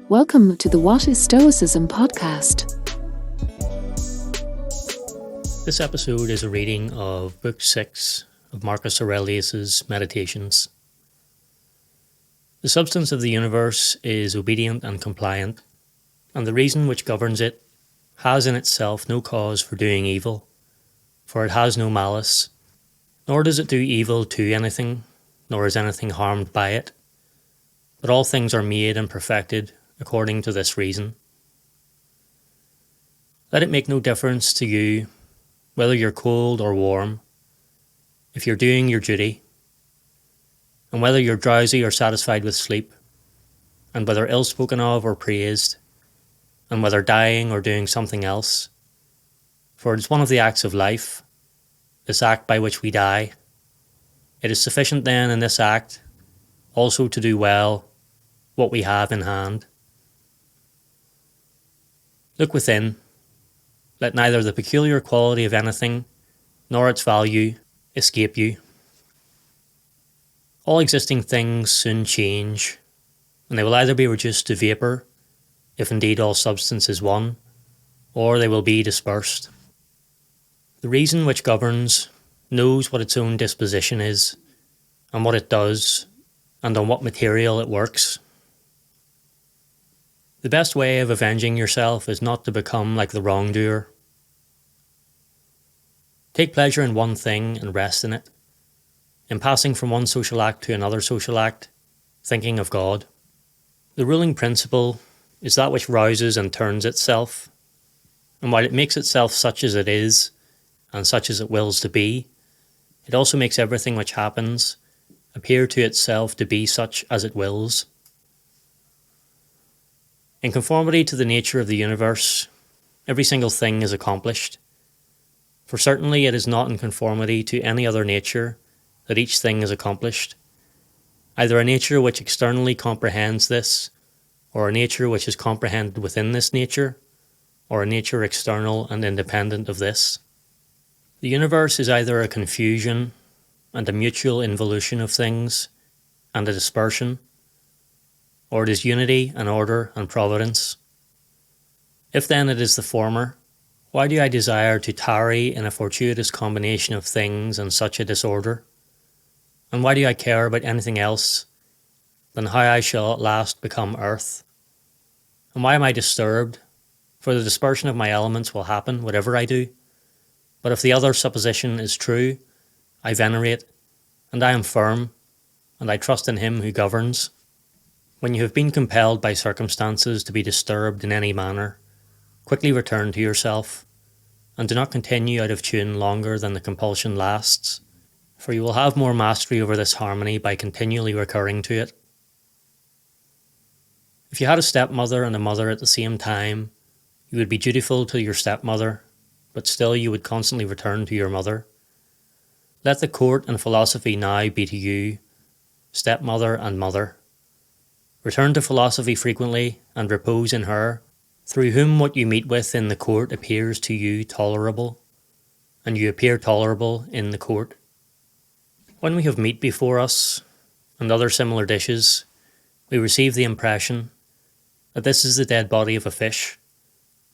Welcome to the What is Stoicism podcast. This episode is a reading of Book 6 of Marcus Aurelius' Meditations. The substance of the universe is obedient and compliant, and the reason which governs it has in itself no cause for doing evil, for it has no malice, nor does it do evil to anything, nor is anything harmed by it, but all things are made and perfected according to this reason. Let it make no difference to you whether you're cold or warm, if you're doing your duty, and whether you're drowsy or satisfied with sleep, and whether ill spoken of or praised, and whether dying or doing something else. For it is one of the acts of life, this act by which we die. It is sufficient then in this act also to do well what we have in hand. Look within. Let neither the peculiar quality of anything nor its value escape you. All existing things soon change, and they will either be reduced to vapour, if indeed all substance is one, or they will be dispersed. The reason which governs knows what its own disposition is, and what it does, and on what material it works. The best way of avenging yourself is not to become like the wrongdoer. Take pleasure in one thing and rest in it. In passing from one social act to another social act, thinking of God. The ruling principle is that which rouses and turns itself, and while it makes itself such as it is, and such as it wills to be, it also makes everything which happens appear to itself to be such as it wills. In conformity to the nature of the universe, every single thing is accomplished, for certainly it is not in conformity to any other nature that each thing is accomplished, either a nature which externally comprehends this, or a nature which is comprehended within this nature, or a nature external and independent of this. The universe is either a confusion and a mutual involution of things, and a dispersion, or it is unity and order and providence. If then it is the former, why do I desire to tarry in a fortuitous combination of things and such a disorder? And why do I care about anything else than how I shall at last become earth? And why am I disturbed? For the dispersion of my elements will happen, whatever I do. But if the other supposition is true, I venerate, and I am firm, and I trust in him who governs. When you have been compelled by circumstances to be disturbed in any manner, quickly return to yourself, and do not continue out of tune longer than the compulsion lasts, for you will have more mastery over this harmony by continually recurring to it. If you had a stepmother and a mother at the same time, you would be dutiful to your stepmother, but still you would constantly return to your mother. Let the court and philosophy now be to you, stepmother and mother. Return to philosophy frequently, and repose in her, through whom what you meet with in the court appears to you tolerable, and you appear tolerable in the court. When we have meat before us, and other similar dishes, we receive the impression that this is the dead body of a fish,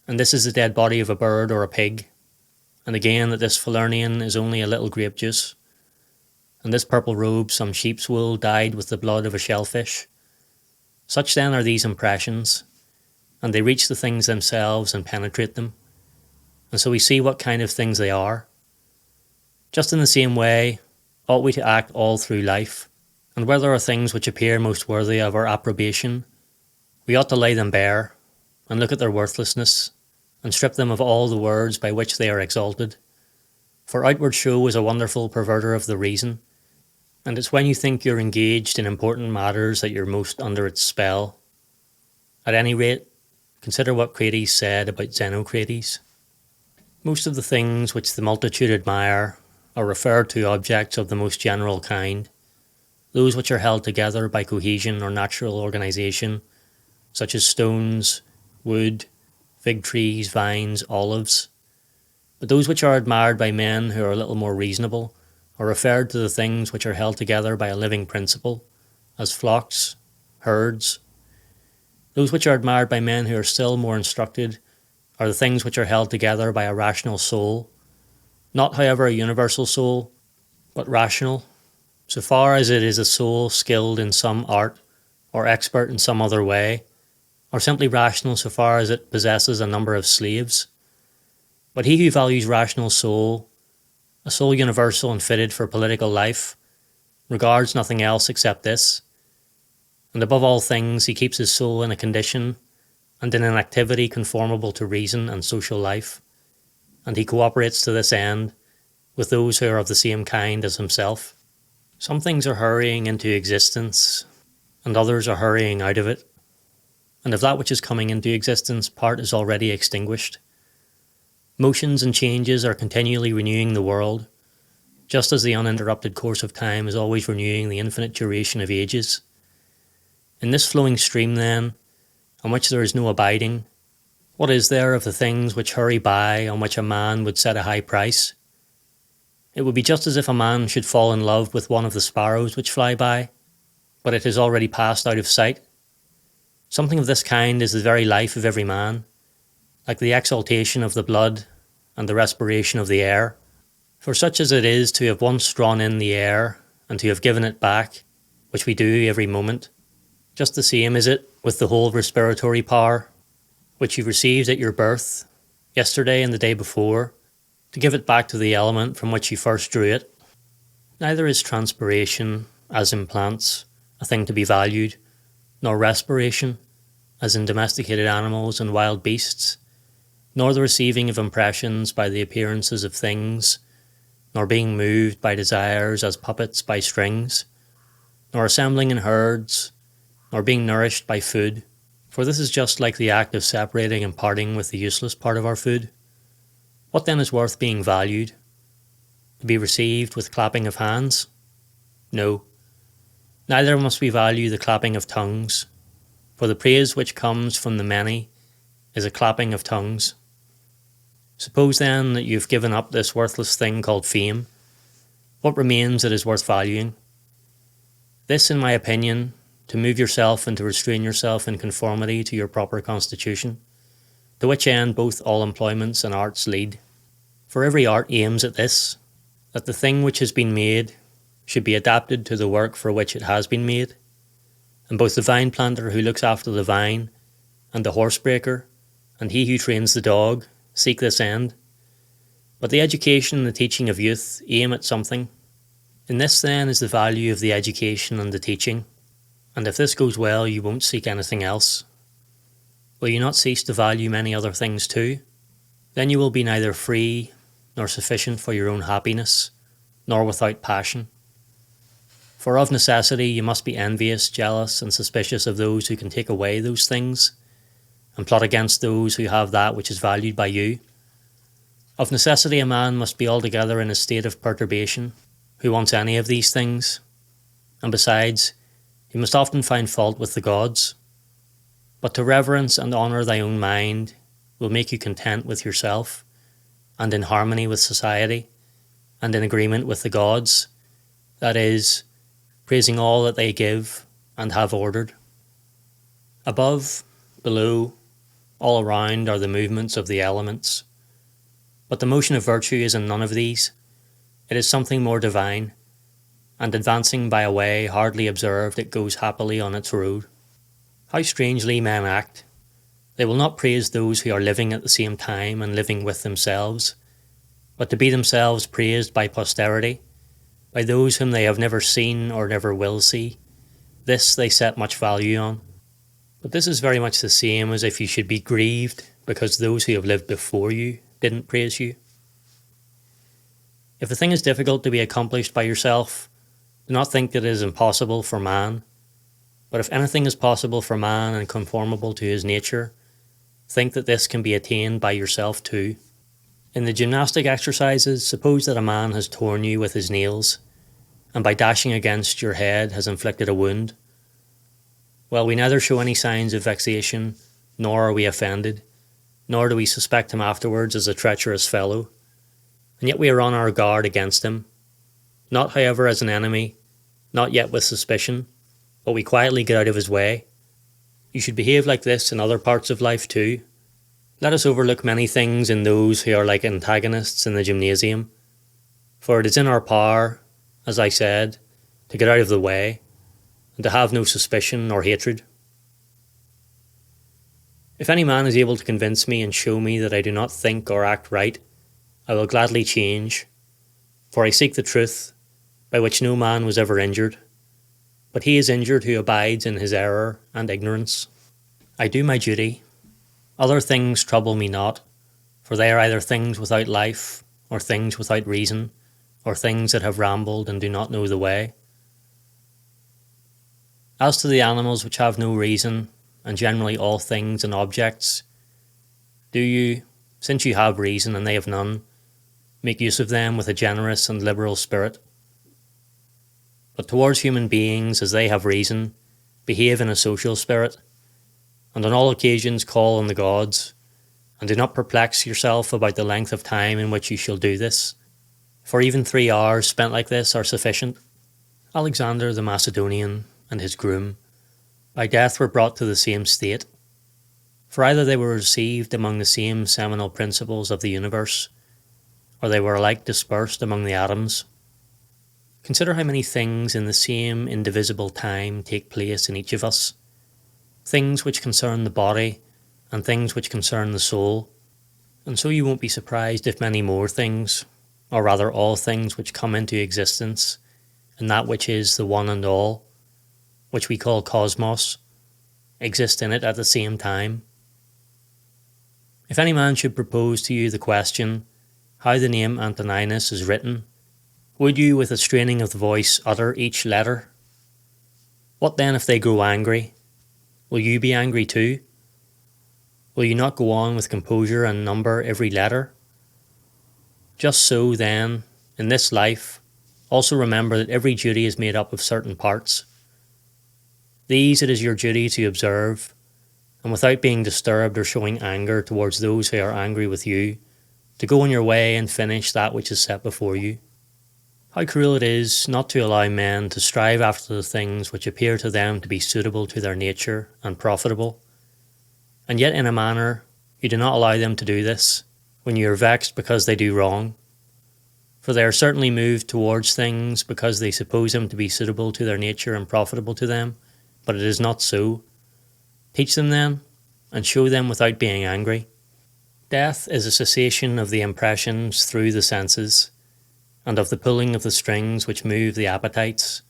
and this is the dead body of a bird or a pig, and again that this Falernian is only a little grape juice, and this purple robe some sheep's wool dyed with the blood of a shellfish. Such then are these impressions, and they reach the things themselves and penetrate them, and so we see what kind of things they are. Just in the same way, ought we to act all through life, and where there are things which appear most worthy of our approbation, we ought to lay them bare, and look at their worthlessness, and strip them of all the words by which they are exalted. For outward show is a wonderful perverter of the reason, and it's when you think you're engaged in important matters that you're most under its spell. At any rate, consider what Crates said about Xenocrates. Most of the things which the multitude admire are referred to objects of the most general kind, those which are held together by cohesion or natural organisation, such as stones, wood, fig trees, vines, olives. But those which are admired by men who are a little more reasonable are referred to the things which are held together by a living principle, as flocks, herds, Those which are admired by men who are still more instructed are the things which are held together by a rational soul, not however a universal soul, but rational, so far as it is a soul skilled in some art or expert in some other way, or simply rational so far as it possesses a number of slaves. But he who values rational soul, a soul universal and fitted for political life, regards nothing else except this, and above all things he keeps his soul in a condition and in an activity conformable to reason and social life, and he cooperates to this end with those who are of the same kind as himself. Some things are hurrying into existence, and others are hurrying out of it, and of that which is coming into existence, part is already extinguished. Motions and changes are continually renewing the world, just as the uninterrupted course of time is always renewing the infinite duration of ages. In this flowing stream, then, on which there is no abiding, what is there of the things which hurry by on which a man would set a high price? It would be just as if a man should fall in love with one of the sparrows which fly by, but it has already passed out of sight. Something of this kind is the very life of every man, like the exaltation of the blood and the respiration of the air. For such as it is to have once drawn in the air and to have given it back, which we do every moment, just the same is it with the whole respiratory power, which you received at your birth, yesterday and the day before, to give it back to the element from which you first drew it. Neither is transpiration, as in plants, a thing to be valued, nor respiration, as in domesticated animals and wild beasts, nor the receiving of impressions by the appearances of things, nor being moved by desires as puppets by strings, nor assembling in herds, nor being nourished by food, for this is just like the act of separating and parting with the useless part of our food. What then is worth being valued? To be received with clapping of hands? No. Neither must we value the clapping of tongues, for the praise which comes from the many is a clapping of tongues. Suppose then that you've given up this worthless thing called fame. What remains that is worth valuing? This, in my opinion, to move yourself and to restrain yourself in conformity to your proper constitution, to which end both all employments and arts lead. For every art aims at this, that the thing which has been made should be adapted to the work for which it has been made, and both the vine planter who looks after the vine, and the horsebreaker, and he who trains the dog, seek this end. But the education and the teaching of youth aim at something. In this then is the value of the education and the teaching, and if this goes well you won't seek anything else. Will you not cease to value many other things too? Then you will be neither free, nor sufficient for your own happiness, nor without passion. For of necessity you must be envious, jealous, and suspicious of those who can take away those things, and plot against those who have that which is valued by you. Of necessity a man must be altogether in a state of perturbation, who wants any of these things, and besides, he must often find fault with the gods. But to reverence and honour thy own mind will make you content with yourself, and in harmony with society, and in agreement with the gods, that is, praising all that they give and have ordered. Above, below, all around are the movements of the elements, but the motion of virtue is in none of these. It is something more divine, and advancing by a way hardly observed it goes happily on its road. How strangely men act! They will not praise those who are living at the same time and living with themselves, but to be themselves praised by posterity, by those whom they have never seen or never will see. This they set much value on. But this is very much the same as if you should be grieved because those who have lived before you didn't praise you. If a thing is difficult to be accomplished by yourself, do not think that it is impossible for man. But if anything is possible for man and conformable to his nature, think that this can be attained by yourself too. In the gymnastic exercises, suppose that a man has torn you with his nails, and by dashing against your head has inflicted a wound. Well, we neither show any signs of vexation, nor are we offended, nor do we suspect him afterwards as a treacherous fellow, and yet we are on our guard against him, not however as an enemy, not yet with suspicion, but we quietly get out of his way. You should behave like this in other parts of life too. Let us overlook many things in those who are like antagonists in the gymnasium, for it is in our power, as I said, to get out of the way, and to have no suspicion or hatred. If any man is able to convince me and show me that I do not think or act right, I will gladly change, for I seek the truth, by which no man was ever injured, but he is injured who abides in his error and ignorance. I do my duty. Other things trouble me not, for they are either things without life, or things without reason, or things that have rambled and do not know the way. As to the animals which have no reason, and generally all things and objects, do you, since you have reason and they have none, make use of them with a generous and liberal spirit? But towards human beings, as they have reason, behave in a social spirit, and on all occasions call on the gods, and do not perplex yourself about the length of time in which you shall do this, for even 3 hours spent like this are sufficient. Alexander the Macedonian and his groom by death were brought to the same state, for either they were received among the same seminal principles of the universe, or they were alike dispersed among the atoms. Consider how many things in the same indivisible time take place in each of us, things which concern the body and things which concern the soul, and so you won't be surprised if many more things, or rather all things which come into existence, and that which is the one and all, which we call cosmos, exist in it at the same time. If any man should propose to you the question, how the name Antoninus is written, would you with a straining of the voice utter each letter? What then if they grow angry? Will you be angry too? Will you not go on with composure and number every letter? Just so then, in this life, also remember that every duty is made up of certain parts. These it is your duty to observe, and without being disturbed or showing anger towards those who are angry with you, to go on your way and finish that which is set before you. How cruel it is not to allow men to strive after the things which appear to them to be suitable to their nature and profitable, and yet in a manner you do not allow them to do this, when you are vexed because they do wrong. For they are certainly moved towards things because they suppose them to be suitable to their nature and profitable to them, but it is not so. Teach them then, and show them without being angry. Death is a cessation of the impressions through the senses, and of the pulling of the strings which move the appetites,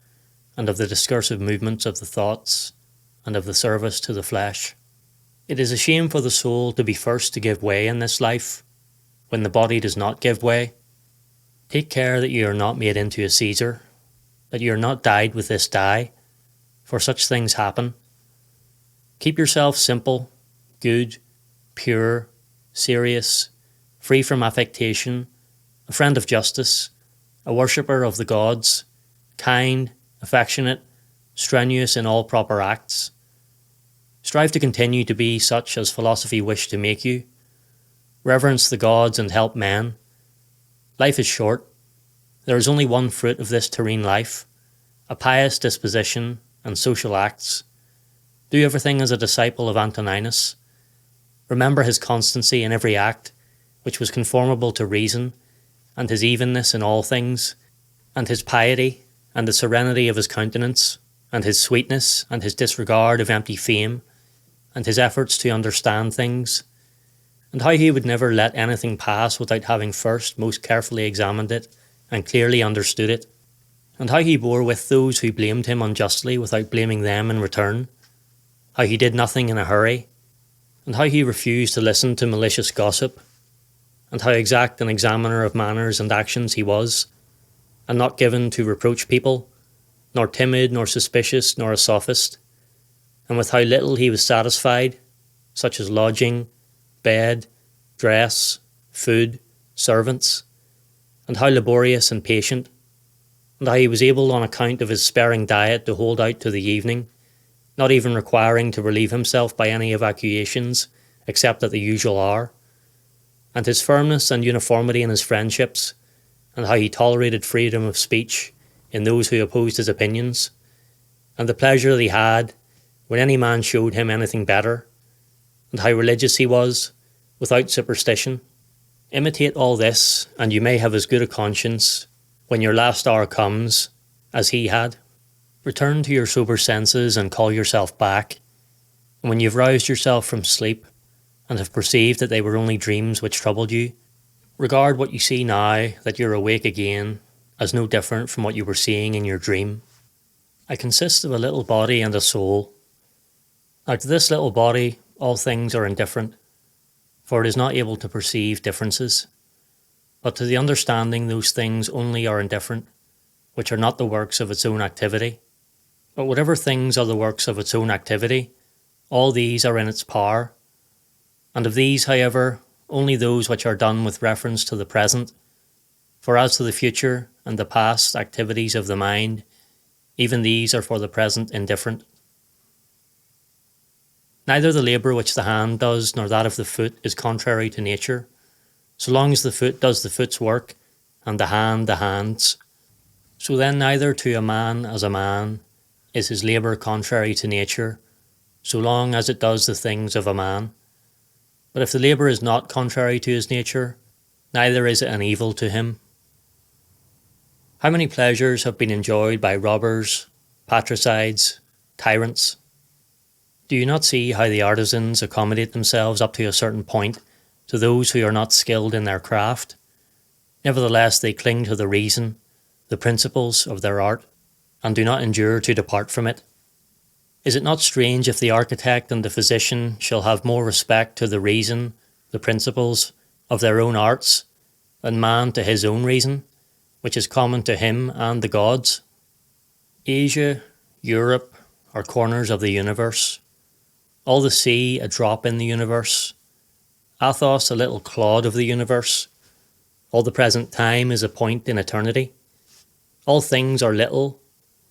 and of the discursive movements of the thoughts, and of the service to the flesh. It is a shame for the soul to be first to give way in this life, when the body does not give way. Take care that you are not made into a Caesar, that you are not dyed with this dye, for such things happen. Keep yourself simple, good, pure, serious, free from affectation, a friend of justice, a worshipper of the gods, kind, affectionate, strenuous in all proper acts. Strive to continue to be such as philosophy wished to make you. Reverence the gods and help men. Life is short. There is only one fruit of this terrene life, a pious disposition and social acts. Do everything as a disciple of Antoninus. Remember his constancy in every act, which was conformable to reason, and his evenness in all things, and his piety, and the serenity of his countenance, and his sweetness, and his disregard of empty fame, and his efforts to understand things, and how he would never let anything pass without having first most carefully examined it, and clearly understood it, and how he bore with those who blamed him unjustly without blaming them in return, how he did nothing in a hurry, and how he refused to listen to malicious gossip, and how exact an examiner of manners and actions he was, and not given to reproach people, nor timid, nor suspicious, nor a sophist, and with how little he was satisfied, such as lodging, bed, dress, food, servants, and how laborious and patient, and how he was able on account of his sparing diet to hold out to the evening, not even requiring to relieve himself by any evacuations except at the usual hour, and his firmness and uniformity in his friendships, and how he tolerated freedom of speech in those who opposed his opinions, and the pleasure that he had when any man showed him anything better, and how religious he was, without superstition. Imitate all this, and you may have as good a conscience, when your last hour comes, as he had. Return to your sober senses and call yourself back, and when you've roused yourself from sleep, and have perceived that they were only dreams which troubled you, regard what you see now that you're awake again as no different from what you were seeing in your dream. I consist of a little body and a soul. Now to this little body all things are indifferent, for it is not able to perceive differences. But to the understanding those things only are indifferent, which are not the works of its own activity. But whatever things are the works of its own activity, all these are in its power. And of these, however, only those which are done with reference to the present. For as to the future and the past activities of the mind, even these are for the present indifferent. Neither the labour which the hand does nor that of the foot is contrary to nature, so long as the foot does the foot's work, and the hand the hand's. So then neither to a man as a man is his labour contrary to nature, so long as it does the things of a man. But if the labour is not contrary to his nature, neither is it an evil to him. How many pleasures have been enjoyed by robbers, patricides, tyrants? Do you not see how the artisans accommodate themselves up to a certain point to those who are not skilled in their craft? Nevertheless, they cling to the reason, the principles of their art, and do not endure to depart from it. Is it not strange if the architect and the physician shall have more respect to the reason, the principles of their own arts, than man to his own reason, which is common to him and the gods? Asia, Europe are corners of the universe, all the sea a drop in the universe, Athos a little clod of the universe, all the present time is a point in eternity. All things are little,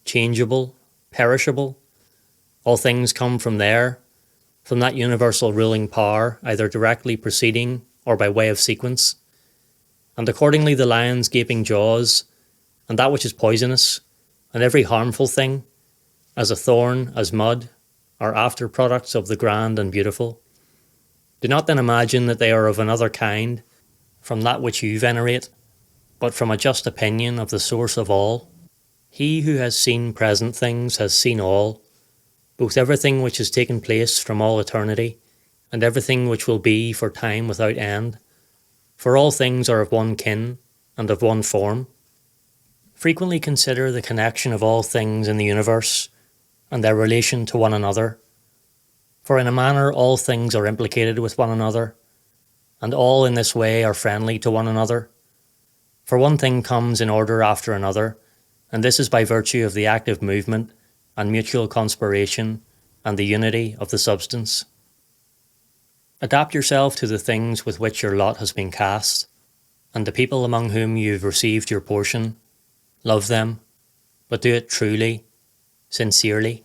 changeable, perishable. All things come from there, from that universal ruling power, either directly proceeding or by way of sequence. And accordingly the lion's gaping jaws, and that which is poisonous, and every harmful thing, as a thorn, as mud, are after products of the grand and beautiful. Do not then imagine that they are of another kind, from that which you venerate, but from a just opinion of the source of all. He who has seen present things has seen all, both everything which has taken place from all eternity, and everything which will be for time without end. For all things are of one kin, and of one form. Frequently consider the connection of all things in the universe, and their relation to one another. For in a manner all things are implicated with one another, and all in this way are friendly to one another. For one thing comes in order after another, and this is by virtue of the active movement, and mutual conspiration, and the unity of the substance. Adapt yourself to the things with which your lot has been cast, and the people among whom you have received your portion. Love them, but do it truly, sincerely.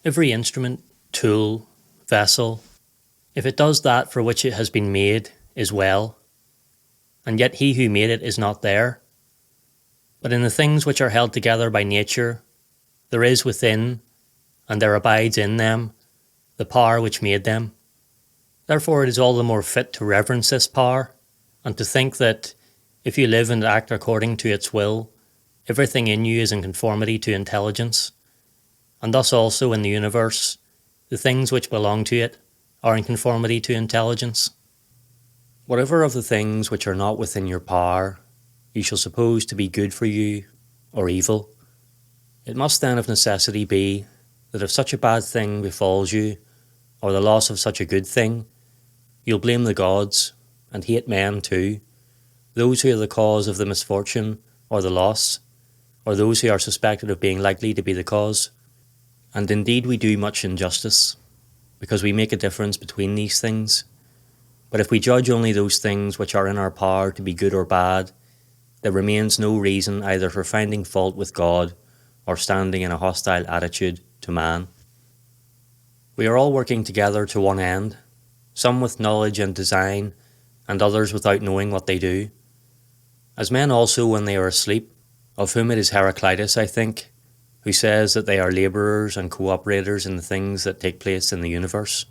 Every instrument, tool, vessel, if it does that for which it has been made, is well, and yet he who made it is not there. But in the things which are held together by nature, there is within, and there abides in them, the power which made them. Therefore it is all the more fit to reverence this power, and to think that, if you live and act according to its will, everything in you is in conformity to intelligence, and thus also in the universe, the things which belong to it are in conformity to intelligence. Whatever of the things which are not within your power you shall suppose to be good for you or evil, it must then of necessity be that if such a bad thing befalls you, or the loss of such a good thing, you'll blame the gods, and hate men too, those who are the cause of the misfortune or the loss, or those who are suspected of being likely to be the cause. And indeed we do much injustice, because we make a difference between these things. But if we judge only those things which are in our power to be good or bad, there remains no reason either for finding fault with God or standing in a hostile attitude to man. We are all working together to one end, some with knowledge and design, and others without knowing what they do. As men also when they are asleep, of whom it is Heraclitus, I think, who says that they are labourers and cooperators in the things that take place in the universe.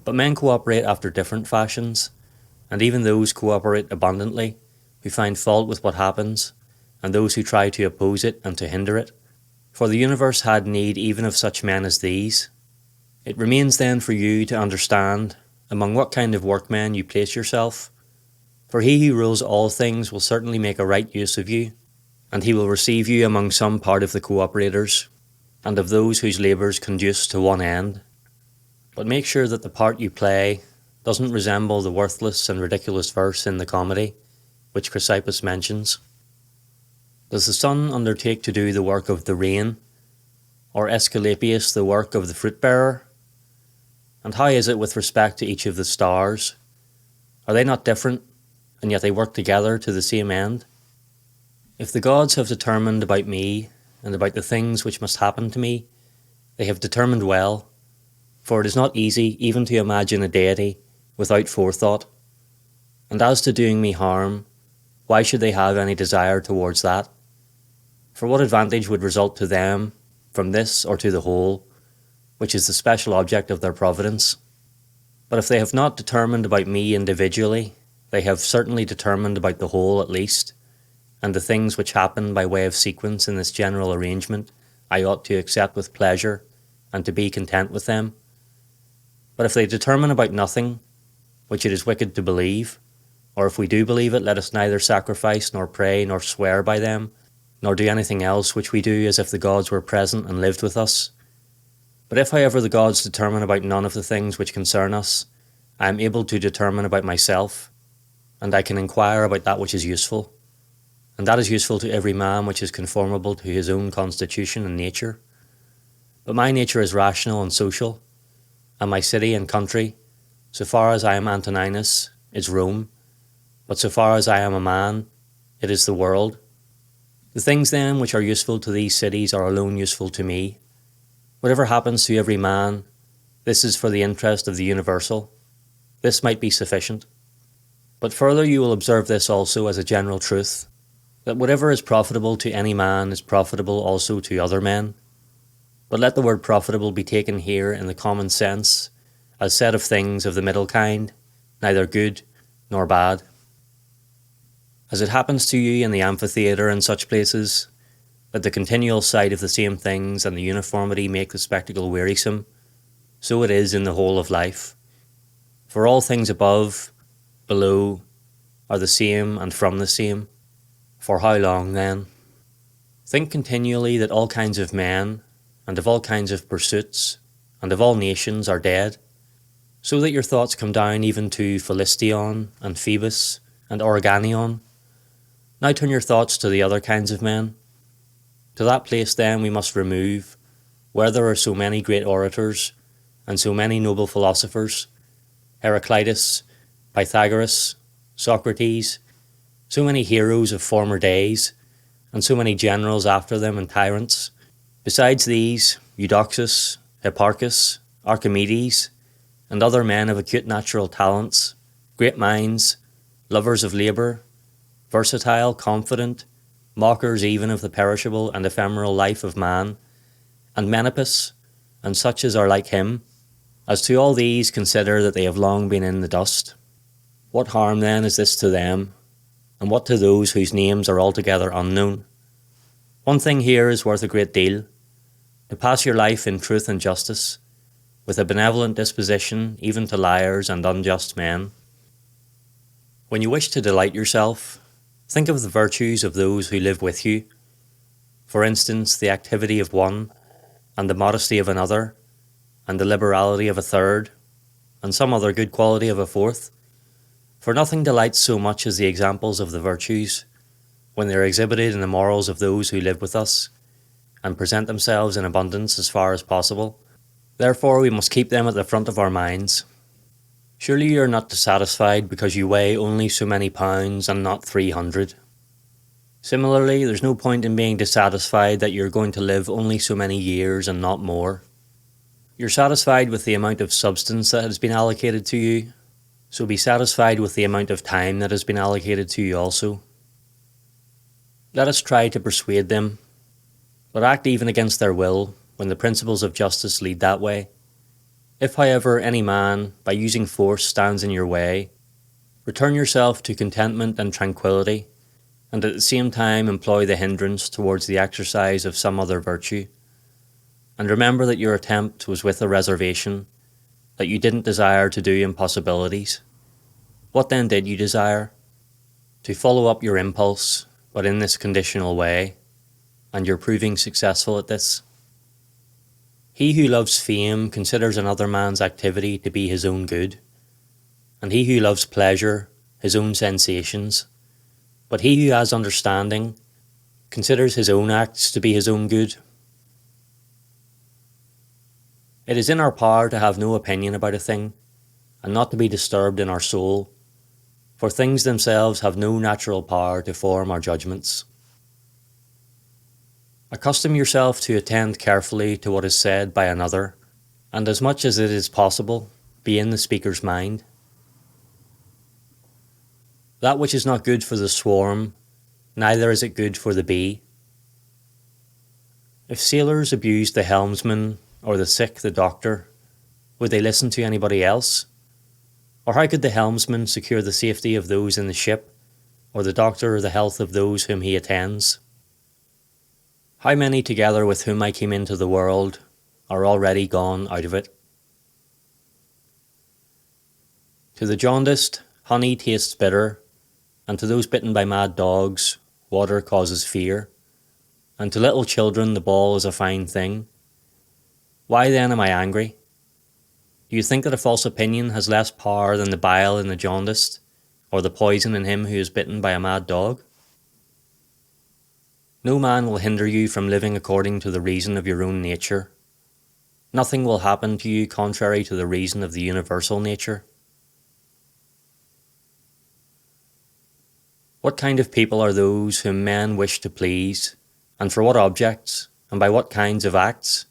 But men cooperate after different fashions, and even those cooperate abundantly, who find fault with what happens, and those who try to oppose it and to hinder it. For the universe had need even of such men as these. It remains then for you to understand among what kind of workmen you place yourself, for he who rules all things will certainly make a right use of you, and he will receive you among some part of the cooperators, and of those whose labours conduce to one end. But make sure that the part you play doesn't resemble the worthless and ridiculous verse in the comedy, which Chrysippus mentions. Does the sun undertake to do the work of the rain, or Aesculapius the work of the fruit-bearer? And how is it with respect to each of the stars? Are they not different, and yet they work together to the same end? If the gods have determined about me, and about the things which must happen to me, they have determined well, for it is not easy even to imagine a deity without forethought. And as to doing me harm, why should they have any desire towards that? For what advantage would result to them from this or to the whole, which is the special object of their providence? But if they have not determined about me individually, they have certainly determined about the whole at least, and the things which happen by way of sequence in this general arrangement I ought to accept with pleasure, and to be content with them. But if they determine about nothing, which it is wicked to believe, or if we do believe it, let us neither sacrifice nor pray nor swear by them, nor do anything else which we do as if the gods were present and lived with us. But if, however, the gods determine about none of the things which concern us, I am able to determine about myself, and I can inquire about that which is useful, and that is useful to every man which is conformable to his own constitution and nature. But my nature is rational and social, and my city and country, so far as I am Antoninus, is Rome, but so far as I am a man, it is the world. The things then which are useful to these cities are alone useful to me. Whatever happens to every man, this is for the interest of the universal. This might be sufficient. But further you will observe this also as a general truth, that whatever is profitable to any man is profitable also to other men. But let the word profitable be taken here in the common sense, as said of things of the middle kind, neither good nor bad. As it happens to you in the amphitheatre and such places, that the continual sight of the same things and the uniformity make the spectacle wearisome, so it is in the whole of life. For all things above, below, are the same and from the same. For how long then? Think continually that all kinds of men, and of all kinds of pursuits, and of all nations are dead, so that your thoughts come down even to Philistion, and Phoebus, and Organion. Now turn your thoughts to the other kinds of men. To that place then we must remove, where there are so many great orators, and so many noble philosophers, Heraclitus, Pythagoras, Socrates, so many heroes of former days, and so many generals after them and tyrants. Besides these, Eudoxus, Hipparchus, Archimedes, and other men of acute natural talents, great minds, lovers of labour, versatile, confident, mockers even of the perishable and ephemeral life of man, and Menippus, and such as are like him. As to all these, consider that they have long been in the dust. What harm then is this to them, and what to those whose names are altogether unknown? One thing here is worth a great deal, to pass your life in truth and justice, with a benevolent disposition even to liars and unjust men. When you wish to delight yourself, think of the virtues of those who live with you. For instance, the activity of one, and the modesty of another, and the liberality of a third, and some other good quality of a fourth. For nothing delights so much as the examples of the virtues, when they are exhibited in the morals of those who live with us, and present themselves in abundance as far as possible. Therefore we must keep them at the front of our minds. Surely you are not dissatisfied because you weigh only so many pounds and not 300. Similarly, there's no point in being dissatisfied that you're going to live only so many years and not more. You're satisfied with the amount of substance that has been allocated to you, so be satisfied with the amount of time that has been allocated to you also. Let us try to persuade them. but act even against their will when the principles of justice lead that way. If, however, any man, by using force, stands in your way, return yourself to contentment and tranquillity, and at the same time employ the hindrance towards the exercise of some other virtue. And remember that your attempt was with a reservation, that you didn't desire to do impossibilities. What then did you desire? To follow up your impulse, but in this conditional way, and you're proving successful at this. He who loves fame considers another man's activity to be his own good, and he who loves pleasure, his own sensations. But he who has understanding considers his own acts to be his own good. It is in our power to have no opinion about a thing, and not to be disturbed in our soul, for things themselves have no natural power to form our judgments. Accustom yourself to attend carefully to what is said by another, and as much as it is possible, be in the speaker's mind. That which is not good for the swarm, neither is it good for the bee. If sailors abused the helmsman, or the sick the doctor, would they listen to anybody else? Or how could the helmsman secure the safety of those in the ship, or the doctor the health of those whom he attends? How many together with whom I came into the world are already gone out of it? To the jaundiced, honey tastes bitter, and to those bitten by mad dogs, water causes fear, and to little children the ball is a fine thing. Why then am I angry? Do you think that a false opinion has less power than the bile in the jaundiced, or the poison in him who is bitten by a mad dog? No man will hinder you from living according to the reason of your own nature. Nothing will happen to you contrary to the reason of the universal nature. What kind of people are those whom men wish to please, and for what objects, and by what kinds of acts?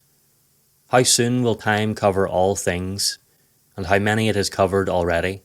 How soon will time cover all things, and how many it has covered already?